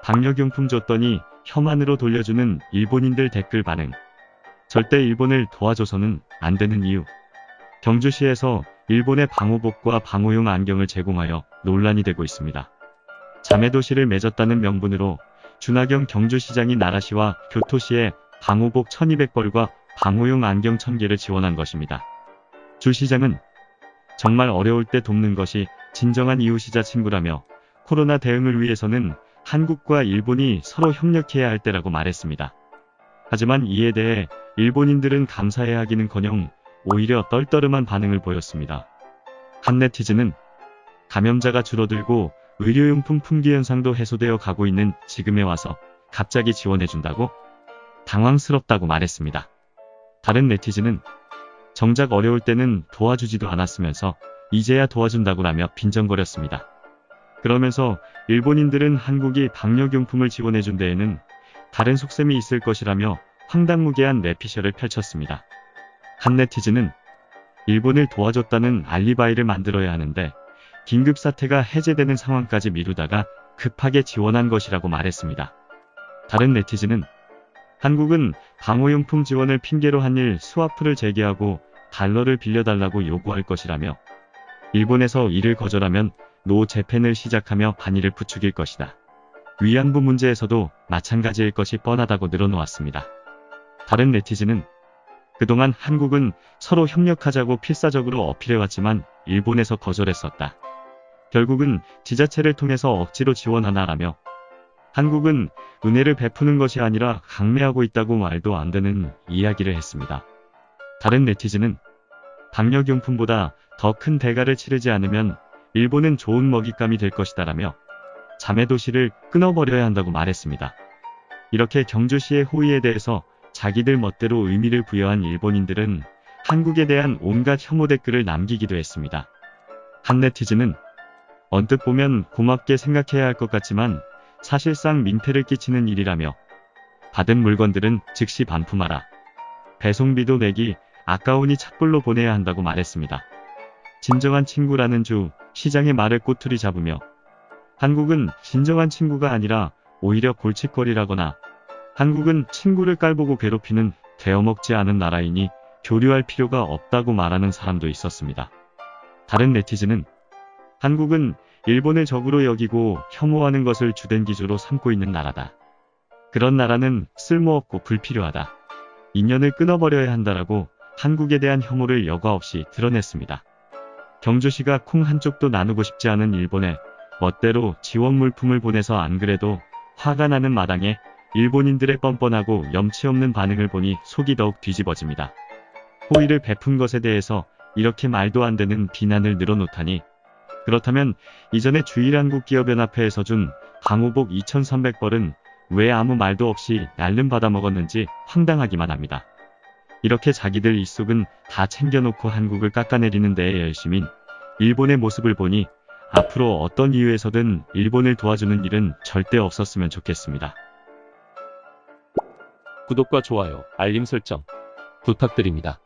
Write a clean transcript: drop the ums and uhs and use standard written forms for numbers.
방역용품 줬더니 혐한으로 돌려주는 일본인들 댓글 반응. 절대 일본을 도와줘서는 안 되는 이유. 경주시에서 일본의 방호복과 방호용 안경을 제공하여 논란이 되고 있습니다. 자매도시를 맺었다는 명분으로 준하경 경주시장이 나라시와 교토시에 방호복 1200벌과 방호용 안경 1000개를 지원한 것입니다. 주 시장은 정말 어려울 때 돕는 것이 진정한 이웃이자 친구라며 코로나 대응을 위해서는 한국과 일본이 서로 협력해야 할 때라고 말했습니다. 하지만 이에 대해 일본인들은 감사해야 하기는커녕 오히려 떨떠름한 반응을 보였습니다. 한 네티즌은 감염자가 줄어들고 의료용품 품귀 현상도 해소되어 가고 있는 지금에 와서 갑자기 지원해준다고? 당황스럽다고 말했습니다. 다른 네티즌은 정작 어려울 때는 도와주지도 않았으면서 이제야 도와준다고라며 빈정거렸습니다. 그러면서 일본인들은 한국이 방역용품을 지원해준 데에는 다른 속셈이 있을 것이라며 황당무계한 내피셜을 펼쳤습니다. 한 네티즌은 일본을 도와줬다는 알리바이를 만들어야 하는데 긴급 사태가 해제되는 상황까지 미루다가 급하게 지원한 것이라고 말했습니다. 다른 네티즌은 한국은 방호용품 지원을 핑계로 한일 스와프를 재개하고 달러를 빌려달라고 요구할 것이라며 일본에서 이를 거절하면 노 재팬을 시작하며 반의를 부추길 것이다. 위안부 문제에서도 마찬가지일 것이 뻔하다고 늘어놓았습니다. 다른 네티즌은 그동안 한국은 서로 협력하자고 필사적으로 어필해왔지만 일본에서 거절했었다. 결국은 지자체를 통해서 억지로 지원하나라며 한국은 은혜를 베푸는 것이 아니라 강매하고 있다고 말도 안 되는 이야기를 했습니다. 다른 네티즌은 방역용품보다 더 큰 대가를 치르지 않으면 일본은 좋은 먹잇감이 될 것이다라며 자매도시를 끊어버려야 한다고 말했습니다. 이렇게 경주시의 호의에 대해서 자기들 멋대로 의미를 부여한 일본인들은 한국에 대한 온갖 혐오 댓글을 남기기도 했습니다. 한 네티즌은 언뜻 보면 고맙게 생각해야 할 것 같지만 사실상 민폐를 끼치는 일이라며 받은 물건들은 즉시 반품하라. 배송비도 내기 아까우니 착불로 보내야 한다고 말했습니다. 진정한 친구라는 주 시장의 말을 꼬투리 잡으며 한국은 진정한 친구가 아니라 오히려 골칫거리라거나 한국은 친구를 깔보고 괴롭히는 되어먹지 않은 나라이니 교류할 필요가 없다고 말하는 사람도 있었습니다. 다른 네티즌은 한국은 일본을 적으로 여기고 혐오하는 것을 주된 기조로 삼고 있는 나라다. 그런 나라는 쓸모없고 불필요하다. 인연을 끊어버려야 한다라고 한국에 대한 혐오를 여과 없이 드러냈습니다. 경주시가 콩 한쪽도 나누고 싶지 않은 일본에 멋대로 지원 물품을 보내서 안 그래도 화가 나는 마당에 일본인들의 뻔뻔하고 염치 없는 반응을 보니 속이 더욱 뒤집어집니다. 호의를 베푼 것에 대해서 이렇게 말도 안 되는 비난을 늘어놓다니 그렇다면 이전에 주일한국기업연합회에서 준 방호복 2300벌은 왜 아무 말도 없이 날름 받아먹었는지 황당하기만 합니다. 이렇게 자기들 입속은 다 챙겨놓고 한국을 깎아내리는 데에 열심인 일본의 모습을 보니 앞으로 어떤 이유에서든 일본을 도와주는 일은 절대 없었으면 좋겠습니다. 구독과 좋아요, 알림 설정 부탁드립니다.